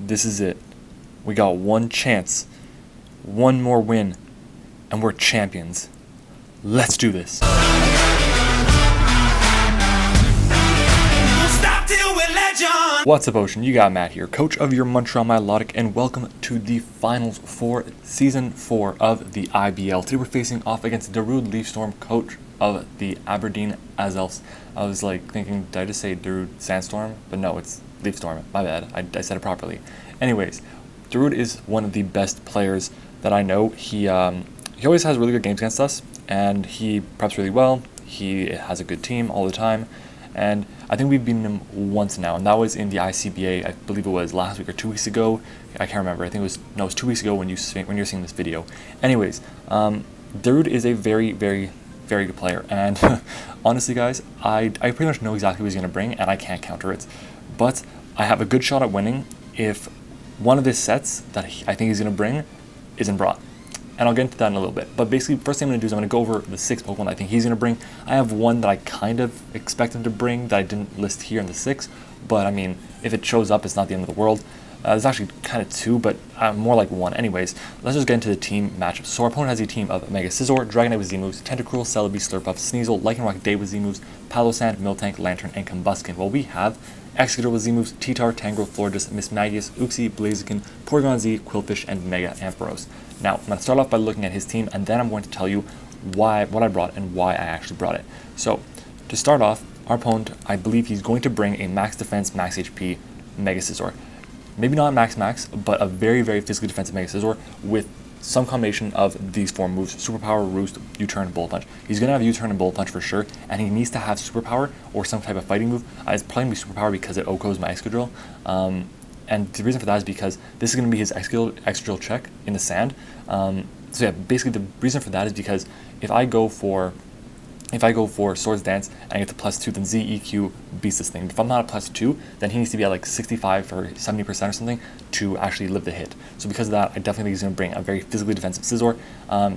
This is it. We got one chance, one more win, and we're champions. Let's do this. What's up, Ocean? You got Matt here, coach of your Montreal Milotics, and welcome to the finals for Season 4 of the IBL. Today we're facing off against Darude Leafstorm, coach of the Aberdeen Elves. I was like thinking, did I just say Darude Sandstorm? But no, it's Leafstorm. My bad. I said it properly. Anyways, Darude is one of the best players that I know. He always has really good games against us, and he preps really well. He has a good team all the time, and I think we've beaten him once now, and that was in the ICBA. I believe it was last week or 2 weeks ago. I can't remember. I think it was 2 weeks ago when you're seeing this video. Anyways, Darude is a very, very, very good player, and honestly, guys, I pretty much know exactly what he's going to bring, and I can't counter it. But I have a good shot at winning if one of his sets that I think he's going to bring isn't brought. And I'll get into that in a little bit. But basically, first thing I'm going to do is I'm going to go over the 6 Pokemon I think he's going to bring. I have one that I kind of expect him to bring that I didn't list here in the 6. But I mean, if it shows up, it's not the end of the world. There's actually kind of 2, but more like 1. Anyways, let's just get into the team matchups. So our opponent has a team of Mega Scizor, Dragonite with Z moves, Tentacruel, Celebi, Slurpuff, Sneasel, Lycanroc, Day with Z moves, Palossand, Miltank, Lantern, and Combuskin. While we have Excadrill with Z moves, T-Tar, Tangrowth, Florges, Mismagius, Uxie, Blaziken, Porygon-Z, Quillfish, and Mega Ampharos. Now, I'm going to start off by looking at his team, and then I'm going to tell you what I brought and why I actually brought it. So, to start off, our opponent, I believe he's going to bring a max defense, max HP Mega Scizor. Maybe not max, but a very, very physically defensive Mega Scizor with some combination of these 4 moves: Superpower, Roost, U-Turn, Bullet Punch. He's going to have U-Turn and Bullet Punch for sure, and he needs to have Superpower or some type of fighting move. It's probably going to be Superpower because it OHKOs my Excadrill. And the reason for that is because this is going to be his Excadrill check in the sand. So yeah, basically the reason for that is because if I go for Swords Dance and I get to +2, then ZEQ beats this thing. If I'm not at +2, then he needs to be at like 65 or 70% or something to actually live the hit. So because of that, I definitely think he's going to bring a very physically defensive Scizor.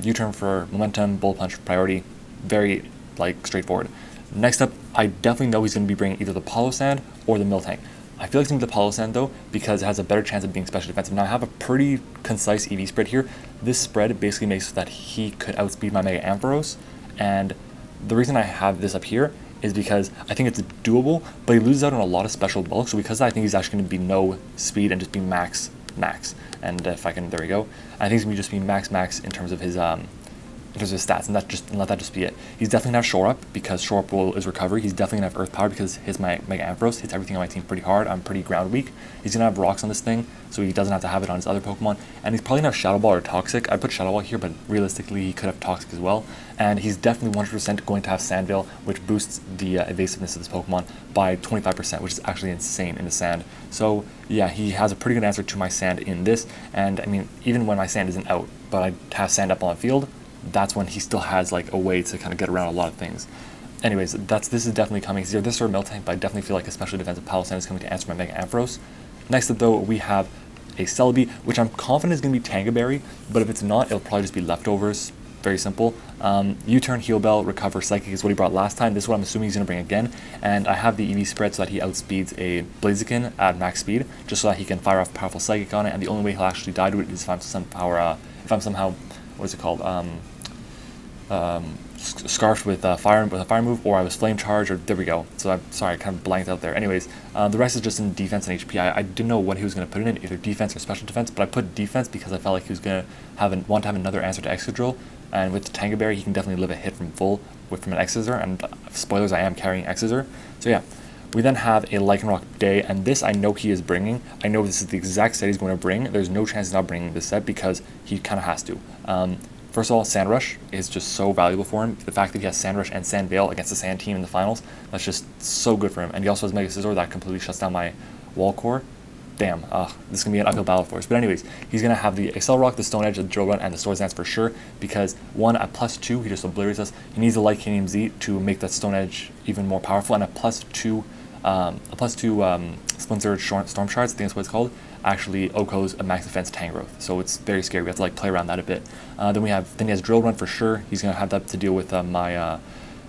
U-turn for momentum, Bullet Punch for priority, very like straightforward. Next up, I definitely know he's going to be bringing either the Palossand or the Miltank. I feel like it's going to be the Palossand though, because it has a better chance of being special defensive. Now I have a pretty concise EV spread here. This spread basically makes so that he could outspeed my Mega Ampharos, and the reason I have this up here is because I think it's doable, but he loses out on a lot of special bulk. So because of that, I think he's actually going to be no speed and just be max. And if I can, there we go. I think he's going to just be max in terms of his stats, and let that just be it. He's definitely going to have Shore Up because Shore Up is recovery. He's definitely going to have Earth Power because his Mega Ampharos hits everything on my team pretty hard. I'm pretty ground weak. He's going to have Rocks on this thing, so he doesn't have to have it on his other Pokemon. And he's probably going to have Shadow Ball or Toxic. I put Shadow Ball here, but realistically he could have Toxic as well. And he's definitely 100% going to have Sand Veil, which boosts the evasiveness of this Pokemon by 25%, which is actually insane in the sand. So yeah, he has a pretty good answer to my sand in this. And I mean, even when my sand isn't out, but I have sand up on the field, that's when he still has like a way to kind of get around a lot of things. Anyways, this is definitely coming. It's either this or Miltank, but I definitely feel like a special defensive Palossand is coming to answer my Mega Ampharos. Next up though, we have a Celebi, which I'm confident is going to be Tangaberry, but if it's not, it'll probably just be leftovers. Very simple. U-turn, Heal Bell, Recover, Psychic is what he brought last time. This is what I'm assuming he's going to bring again. And I have the EV spread so that he outspeeds a Blaziken at max speed, just so that he can fire off powerful Psychic on it. And the only way he'll actually die to it is if I'm somehow, what is it called? Scarfed with a fire move, or I was Flame Charge, or there we go. So I'm sorry, I kind of blanked out there. Anyways, the rest is just in defense and HP. I didn't know what he was going to put in it, either defense or special defense, but I put defense because I felt like he was going to want to have another answer to Excadrill, and with the Tangaberry, he can definitely live a hit from full from an Excadrill, and spoilers, I am carrying Excadrill. So yeah, we then have a Lycanroc Day, and this I know he is bringing. I know this is the exact set he's going to bring. There's no chance he's not bringing this set because he kind of has to. First of all, Sand Rush is just so valuable for him. The fact that he has Sand Rush and Sand Veil against the Sand team in the finals, that's just so good for him. And he also has Mega Scizor that completely shuts down my Wall Core. Damn, this is going to be an uphill battle for us. But anyways, he's going to have the Excel Rock, the Stone Edge, the Drill Run, and the Swords Dance for sure, because one, at +2, he just obliterates us. He needs the Lycanium Z to make that Stone Edge even more powerful, and a +2 Splint Surge Storm Shards, I think that's what it's called, actually OHKOs a max defense Tangrowth. So it's very scary. We have to like play around that a bit. Then he has Drill Run for sure. He's going to have that to deal with my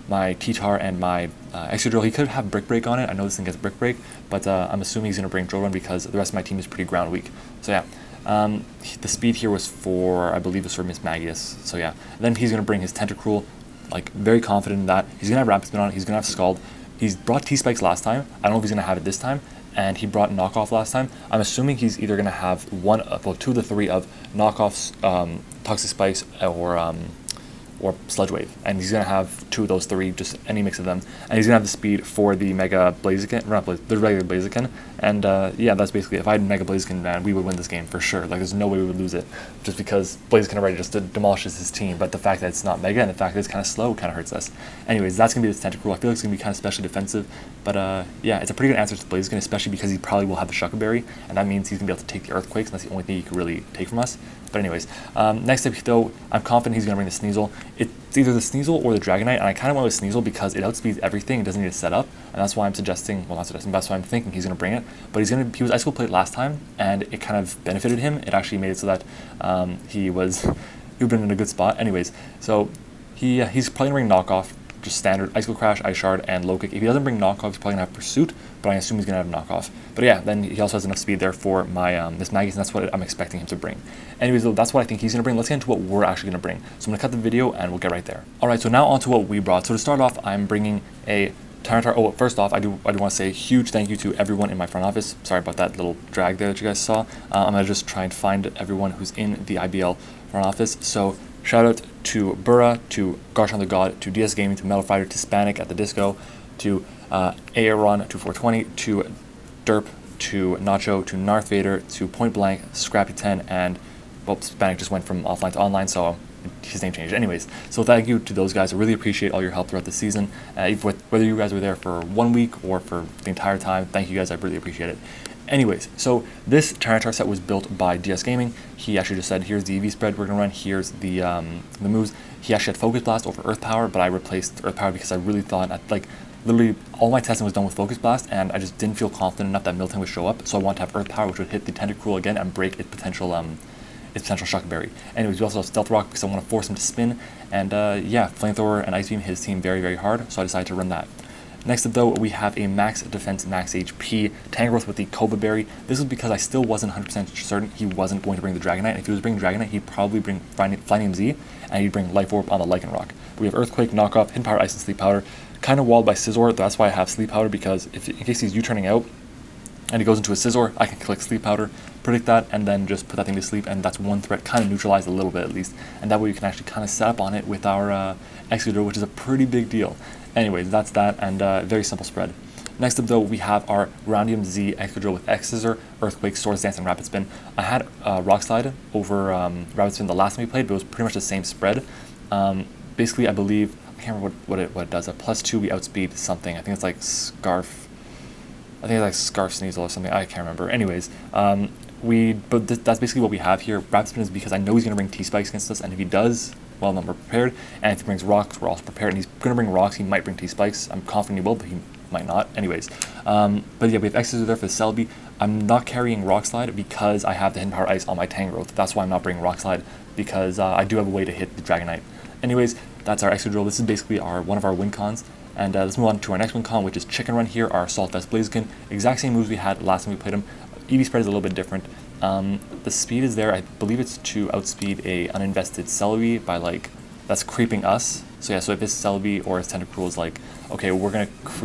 my T-Tar and my Excadrill. He could have Brick Break on it. I know this thing gets Brick Break, but I'm assuming he's going to bring Drill Run because the rest of my team is pretty ground weak. So yeah, the speed here was for, I believe, was for Miss Magius. So yeah, and then he's going to bring his Tentacruel, like very confident in that. He's going to have Rapid Spin on it. He's going to have Scald. He's brought T-Spikes last time. I don't know if he's going to have it this time. And he brought Knockoff last time. I'm assuming he's either going to have two of the three of Knockoffs, Toxic Spikes, or Sludge Wave, and he's gonna have two of those three, just any mix of them, and he's gonna have the speed for the Mega Blaziken, the regular Blaziken, and yeah, that's basically it. If I had Mega Blaziken, man, we would win this game for sure. Like, there's no way we would lose it, just because Blaziken already just demolishes his team, but the fact that it's not Mega and the fact that it's kind of slow kind of hurts us. Anyways, that's gonna be this Tentacruel. I feel like it's gonna be kind of specially defensive, but yeah, it's a pretty good answer to Blaziken, especially because he probably will have the Shuckle Berry, and that means he's gonna be able to take the Earthquakes, and that's the only thing he can really take from us. But anyways, next up though, I'm confident he's going to bring the Sneasel. It's either the Sneasel or the Dragonite, and I kind of went with Sneasel because it outspeeds everything. It doesn't need to set up, and that's why I'm suggesting, well, not suggesting, that's why I'm thinking he's going to bring it. But he was Ice Cold Plate last time, and it kind of benefited him. It actually made it so that he would been in a good spot. Anyways, so he's probably going to bring Knockoff, just standard Ice Cold Crash, Ice Shard, and Low Kick. If he doesn't bring Knockoff, he's probably going to have Pursuit, but I assume he's going to have Knockoff. But yeah, then he also has enough speed there for my Miss Maggie's, and that's what I'm expecting him to bring. Anyways, though, that's what I think he's going to bring. Let's get into what we're actually going to bring. So I'm going to cut the video, and we'll get right there. All right, so now on to what we brought. So to start off, I'm bringing a Tyranitar. Oh, first off, I do want to say a huge thank you to everyone in my front office. Sorry about that little drag there that you guys saw. I'm going to just try and find everyone who's in the IBL front office. So shout out to Burra, to Garshan the God, to DS Gaming, to Metal Fighter, to Spanic at the Disco, to Aaron, to 420, to Derp, to Nacho, to Narth Vader, to Point Blank, Scrappy 10, and well, Spanic just went from offline to online, so his name changed. Anyways, so thank you to those guys. I really appreciate all your help throughout the season. Whether you guys were there for 1 week or for the entire time, thank you guys. I really appreciate it. Anyways, so this Tyranitar set was built by DS Gaming. He actually just said, here's the EV spread we're going to run, here's the moves. He actually had Focus Blast over Earth Power, but I replaced Earth Power because I really thought, literally all my testing was done with Focus Blast, and I just didn't feel confident enough that Miltank would show up, so I wanted to have Earth Power, which would hit the Tentacruel again and break its potential Shuckle Berry. Anyways, we also have Stealth Rock because I want to force him to spin, and yeah, Flamethrower and Ice Beam hit his team very, very hard, so I decided to run that. Next up though, we have a max defense, max HP Tangrowth with the Cobra Berry. This was because I still wasn't 100% certain he wasn't going to bring the Dragonite. And if he was bringing Dragonite, he'd probably bring Flying Z, and he'd bring Life Orb on the Lycanroc. We have Earthquake, Knockoff, Hidden Power, Ice, and Sleep Powder. Kind of walled by Scizor, that's why I have Sleep Powder, because in case he's U-turning out and he goes into a Scizor, I can click Sleep Powder, predict that, and then just put that thing to sleep, and that's one threat kind of neutralized a little bit at least. And that way we can actually kind of set up on it with our Excadrill, which is a pretty big deal. Anyways, that's that, and very simple spread. Next up though, we have our Groundium Z Excadrill with X-Scissor, Earthquake, Swords Dance, and Rapid Spin. I had Rock Slide over Rapid Spin the last time we played, but it was pretty much the same spread. Basically, I believe, I can't remember what it does. A +2, we outspeed something. I think it's like Scarf. I think it's like Scarf Sneasel or something. I can't remember. Anyways, that's basically what we have here. Rapid Spin is because I know he's going to bring T-Spikes against us, and if he does, well, then we're prepared. And if he brings Rocks, we're also prepared. And he's going to bring Rocks. He might bring T-Spikes. I'm confident he will, but he might not. Anyways, but yeah, we have X's there for the Celebi. I'm not carrying Rock Slide because I have the Hidden Power Ice on my Tangrowth. That's why I'm not bringing Rock Slide, because I do have a way to hit the Dragonite. Anyways, that's our Excadrill. This is basically one of our win cons. And let's move on to our next win con, which is Chicken Run here, our Assault Vest Blaziken. Exact same moves we had last time we played him. EV spread is a little bit different. The speed is there. I believe it's to outspeed a uninvested Celebi by that's creeping us. So yeah, so if his Celebi or his Tentacruel is like, okay,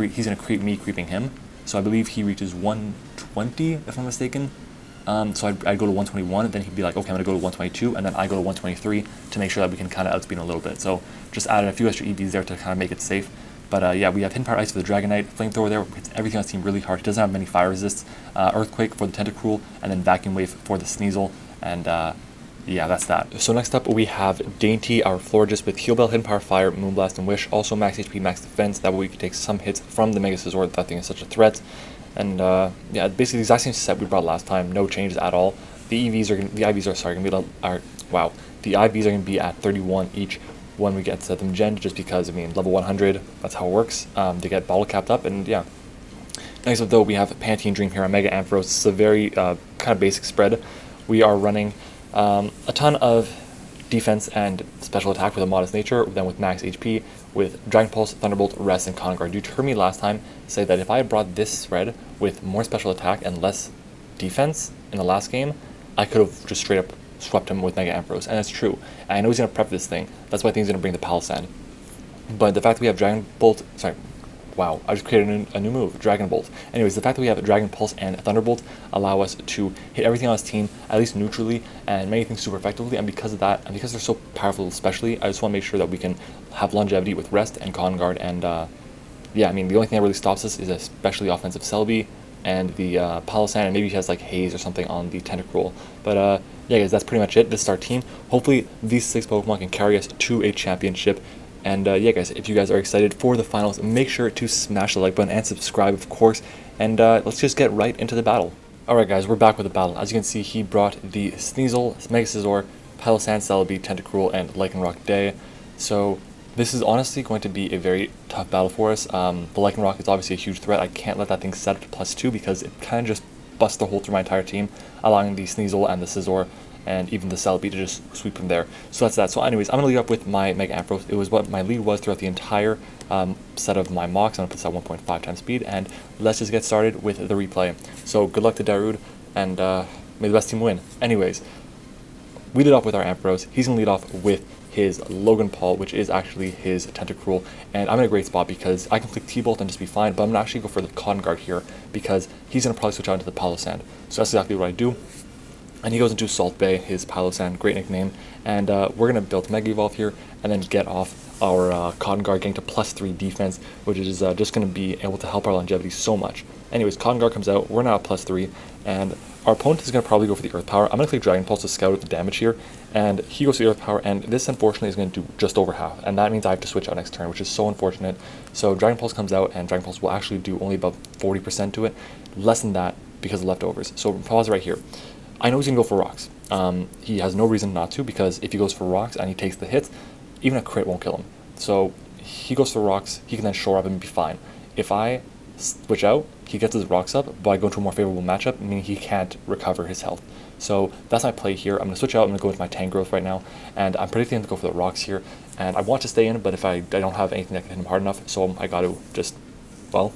he's gonna creep me, creeping him. So I believe he reaches 120, if I'm mistaken. So I'd go to 121, and then he'd be like, okay, I'm gonna go to 122, and then I go to 123 to make sure that we can kind of outspeed him a little bit. So just added a few extra EVs there to kind of make it safe. But yeah, we have Hidden Power Ice for the Dragonite, Flamethrower there, hits everything on his team really hard. He doesn't have many fire resists, Earthquake for the Tentacruel, and then Vacuum Wave for the Sneasel, and yeah, that's that. So next up we have Dainty, our Florigist with Heal Bell, Hidden Power, Fire, Moonblast, and Wish. Also max HP, max defense. That way we can take some hits from the Mega Scizor. That thing is such a threat. And yeah, basically the exact same set we brought last time. No changes at all. The IVs are gonna be the IVs are gonna be at 31 each when we get to them gen, just because, I mean, level 100, that's how it works. They get bottle capped up, and yeah. Next up though, we have Pantene Dream here on Mega Ampharos. It's a very kind of basic spread. We are running a ton of defense and special attack with a modest nature, then with max HP, with Dragon Pulse, Thunderbolt, Rest, and Con Guard. You heard me last time say that if I had brought this spread with more special attack and less defense in the last game, I could have just straight up swept him with Mega Ampharos, and it's true. And I know he's going to prep this thing. That's why I think he's going to bring the Palisand. But the fact that we have Dragon Bolt, sorry, wow, I just created a new move, Dragon Bolt. Anyways, the fact that we have Dragon Pulse and Thunderbolt allow us to hit everything on his team, at least neutrally, and many things super effectively, and because of that, and because they're so powerful especially, I just want to make sure that we can have longevity with Rest and Con Guard, and yeah, I mean, the only thing that really stops us is especially offensive Celebi, and the Palisand, and maybe he has like Haze or something on the Tentacruel. But yeah guys, that's pretty much it. This is our team. Hopefully these 6 Pokemon can carry us to a championship. And yeah guys, if you guys are excited for the finals, make sure to smash the like button and subscribe, of course. And let's just get right into the battle. Alright guys, we're back with the battle. As you can see, he brought the Sneasel, Mega Scizor, Palisand, Celebi, Tentacruel, and Lycanroc Day. So this is honestly going to be a very tough battle for us. The Lycanroc is obviously a huge threat. I can't let that thing set up to +2 because it kind of just busts the hole through my entire team, allowing the Sneasel and the Scizor and even the Celebi to just sweep from there. So that's that. So anyways, I'm going to lead up with my Mega Ampharos. It was what my lead was throughout the entire set of my mocks. I'm going to put this at 1.5 times speed, and let's just get started with the replay. So good luck to Darude, and may the best team win. Anyways, we lead off with our Ampharos. He's going to lead off with his Logan Paul, which is actually his Tentacruel, and I'm in a great spot because I can click T-Bolt and just be fine, but I'm going to actually go for the Con Guard here because he's going to probably switch out into the Palisand. So that's exactly what I do. And he goes into Salt Bay, his Palisand, great nickname, and we're going to build Mega Evolve here and then get off our Con Guard, getting to +3 defense, which is just going to be able to help our longevity so much. Anyways, Con Guard comes out, we're now at +3, and our opponent is going to probably go for the Earth Power. I'm going to click Dragon Pulse to scout out the damage here, and he goes for the Earth Power, and this unfortunately is going to do just over half, and that means I have to switch out next turn, which is so unfortunate. So Dragon Pulse comes out, and Dragon Pulse will actually do only about 40% to it, less than that because of leftovers. So pause right here. I know he's going to go for Rocks. He has no reason not to, because if he goes for Rocks and he takes the hit, even a crit won't kill him. So he goes for Rocks, he can then shore up and be fine. If I switch out, he gets his Rocks up by going to a more favorable matchup, meaning he can't recover his health. So that's my play here. I'm going to switch out, I'm going to go with my Tangrowth right now, and I'm predicting him to go for the Rocks here. And I want to stay in, but if I don't have anything that can hit him hard enough, so I got to just, well,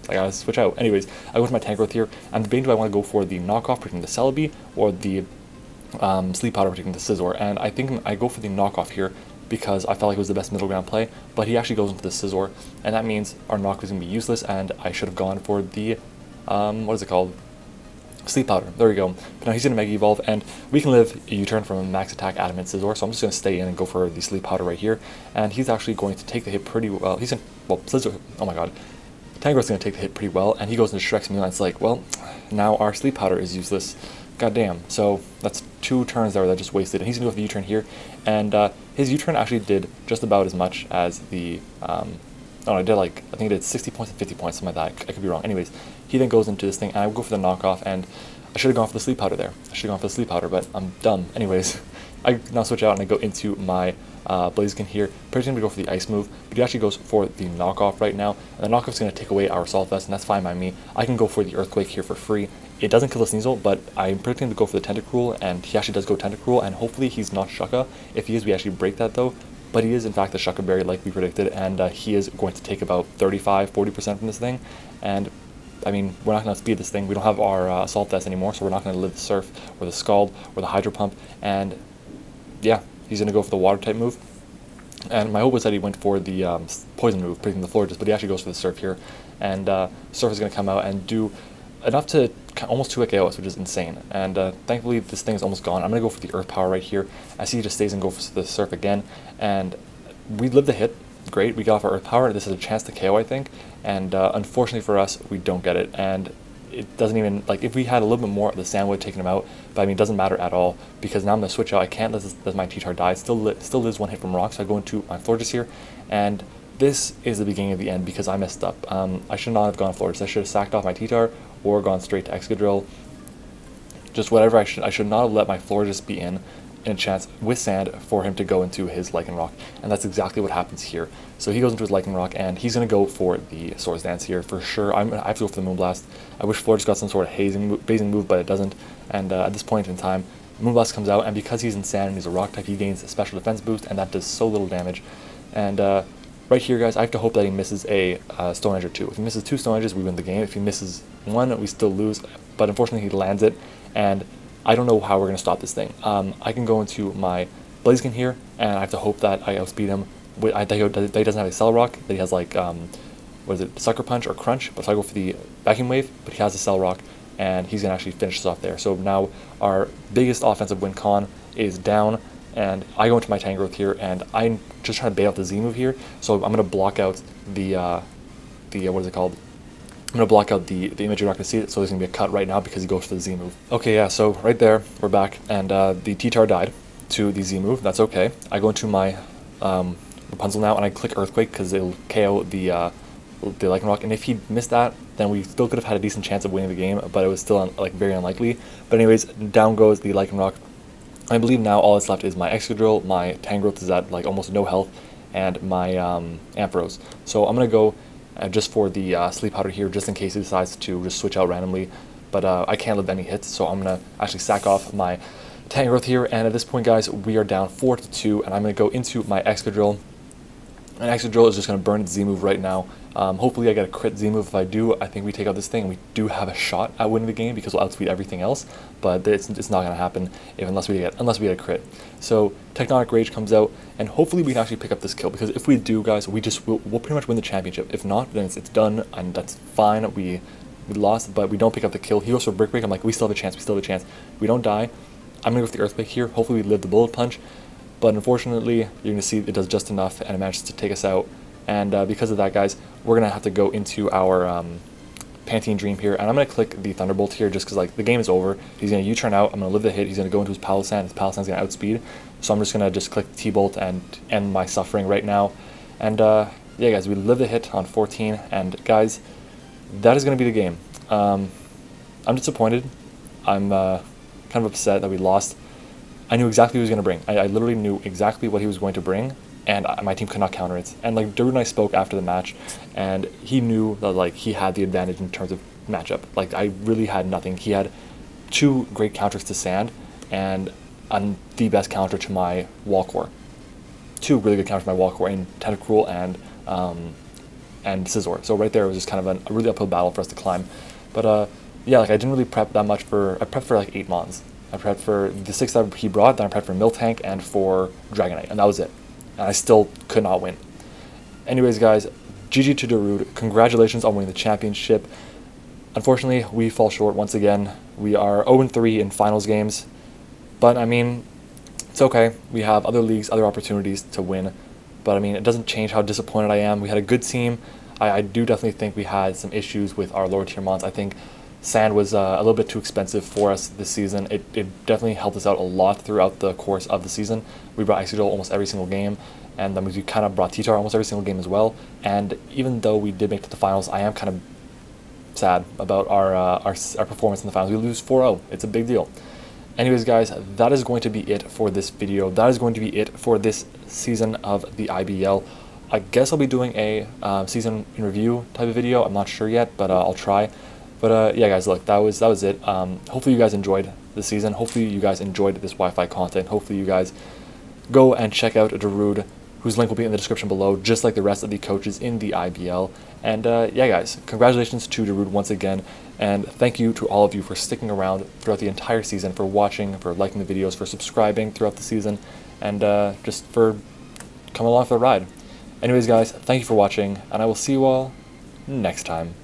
I gotta switch out. Anyways, I go with my Tangrowth here. I'm debating, do I want to go for the knockoff protecting the Celebi or the Sleep Powder protecting the Scizor, and I think I go for the knockoff here because I felt like it was the best middle ground play, but he actually goes into the Scizor, and that means our knockoff is going to be useless, and I should have gone for the, what is it called? Sleep Powder. There we go. But now he's going to Mega Evolve, and we can live a U-turn from a max attack Adamant Scizor, so I'm just going to stay in and go for the Sleep Powder right here, and he's actually going to take the hit pretty well. He's in, well, Scizor, oh my god. Tangrowth's going to take the hit pretty well, and he goes into Shrek's Mew, and it's like, well, now our Sleep Powder is useless. Goddamn. So that's 2 turns there that just wasted, and he's going to go for the U-turn here, and his U-turn actually did just about as much as the, I did like, I think it did 60 points and 50 points, something like that. I could be wrong. Anyways, he then goes into this thing, and I will go for the knockoff, and I should have gone for the Sleep Powder there. I should have gone for the Sleep Powder, but I'm dumb. Anyways, I now switch out, and I go into my Blaziken here, predicting to go for the Ice move, but he actually goes for the knockoff right now, and the knockoff is going to take away our Assault Vest, and that's fine by me. I can go for the Earthquake here for free. It doesn't kill the Sneasel, but I'm predicting to go for the Tentacruel, and he actually does go Tentacruel, and hopefully he's not Shucka. If he is, we actually break that though, but he is in fact the Shucka Berry like we predicted, and he is going to take about 35-40% from this thing, and I mean, we're not going to speed this thing. We don't have our Assault Vest anymore, so we're not going to live the Surf, or the Scald, or the Hydro Pump, and yeah, he's going to go for the Water type move. And my hope was that he went for the Poison move, predicting the Florges, but he actually goes for the Surf here. And Surf is going to come out and do enough to almost 2-hit KO us, which is insane. And thankfully, this thing is almost gone. I'm going to go for the Earth Power right here, as he just stays and goes for the Surf again. And we lived the hit. Great, we got off our Earth Power. This is a chance to KO, I think. And unfortunately for us, we don't get it. And it doesn't even, like, if we had a little bit more, the Sand would have taken him out, but I mean, it doesn't matter at all, because now I'm going to switch out. I can't let my T-Tar die. It still lives 1 hit from Rock, so I go into my Florges here, and this is the beginning of the end, because I messed up. I should not have gone Florges. I should have sacked off my T-Tar, or gone straight to Excadrill. Just whatever, I should not have let my Florges be in a chance with Sand for him to go into his Lycanroc, and that's exactly what happens here. So he goes into his Lycanroc, and he's going to go for the Swords Dance here for sure. I have to go for the Moonblast. I wish Florges got some sort of hazing move, but it doesn't, and at this point in time, Moonblast comes out, and because he's insane and he's a rock type, he gains a special defense boost, and that does so little damage. And right here, guys, I have to hope that he misses a Stone Edge or 2. If he misses 2 Stone Edges, we win the game. If he misses 1, we still lose. But unfortunately, he lands it, and I don't know how we're going to stop this thing. I can go into my Blaziken here, and I have to hope that I outspeed him. That he doesn't have a Cell Rock, that he has like, what is it, Sucker Punch or Crunch, but so I go for the Vacuum Wave, but he has a Cell Rock, and he's going to actually finish us off there. So now our biggest offensive win con is down, and I go into my Tangrowth here, and I'm just trying to bait out the Z move here, so I'm going to block out the what is it called? I'm going to block out the image, you're not going to see it, so there's going to be a cut right now because he goes for the Z move. Okay, yeah, so right there, we're back, and the T-Tar died to the Z move. That's okay. I go into my Rapunzel now, and I click Earthquake because it'll KO the Lycanroc, and if he missed that, then we still could have had a decent chance of winning the game, but it was still like very unlikely. But anyways, down goes the Lycanroc. I believe now all that's left is my Excadrill, my Tangrowth is at like almost no health, and my Ampharos. So I'm going to go just for the Sleep Powder here, just in case he decides to just switch out randomly. But I can't live any hits, so I'm going to actually sack off my Tangrowth here. And at this point, guys, we are down 4-2, and I'm going to go into my Excadrill. And Excadrill is just going to burn its Z move right now. Hopefully I get a crit Z move. If I do, I think we take out this thing, and we do have a shot at winning the game because we'll outspeed everything else, but it's not going to happen unless we get a crit. So Tectonic Rage comes out, and hopefully we can actually pick up this kill, because if we do, guys, we'll pretty much win the championship. If not, then it's done, and that's fine. We lost, but we don't pick up the kill. He goes for Brick Break. I'm like, we still have a chance. We don't die. I'm going to go for the Earthquake here. Hopefully we live the Bullet Punch. But unfortunately, you're going to see it does just enough, and it manages to take us out. And because of that, guys, we're going to have to go into our Pantene Dream here. And I'm going to click the Thunderbolt here just because like the game is over. He's going to U-turn out. I'm going to live the hit. He's going to go into his Palossand. His Palossand's going to outspeed. So I'm just going to click T-Bolt and end my suffering right now. And yeah, guys, we live the hit on 14. And guys, that is going to be the game. I'm disappointed. I'm kind of upset that we lost. I knew exactly what he was going to bring. I literally knew exactly what he was going to bring, and my team could not counter it. And like Darude and I spoke after the match, and he knew that like he had the advantage in terms of matchup. Like I really had nothing. He had 2 great counters to Sand, and the best counter to my Wall Core. 2 really good counters to my Wall Core in Tentacruel and Scizor. So right there it was just kind of a really uphill battle for us to climb. But yeah, like I didn't really prep that much I prepped for like 8 Mons. I prepped for the 6 that he brought, then I prepped for Miltank and for Dragonite, and that was it. And I still could not win. Anyways, guys, GG to Darude. Congratulations on winning the championship. Unfortunately, we fall short once again. We are 0-3 in finals games, but I mean, it's okay. We have other leagues, other opportunities to win, but I mean, it doesn't change how disappointed I am. We had a good team. I do definitely think we had some issues with our lower tier Mons. I think Sand was a little bit too expensive for us this season. It definitely helped us out a lot throughout the course of the season. We brought Excadrill almost every single game, and then we kind of brought T-Tar almost every single game as well. And even though we did make it to the finals, I am kind of sad about our performance in the finals. We lose 4-0. It's a big deal. Anyways, guys, that is going to be it for this video. That is going to be it for this season of the IBL. I guess I'll be doing a season in review type of video. I'm not sure yet, but I'll try. But yeah, guys, look, that was it. Hopefully you guys enjoyed the season. Hopefully you guys enjoyed this Wi-Fi content. Hopefully you guys go and check out Darude, whose link will be in the description below, just like the rest of the coaches in the IBL. And yeah, guys, congratulations to Darude once again. And thank you to all of you for sticking around throughout the entire season, for watching, for liking the videos, for subscribing throughout the season, and just for coming along for the ride. Anyways, guys, thank you for watching, and I will see you all next time.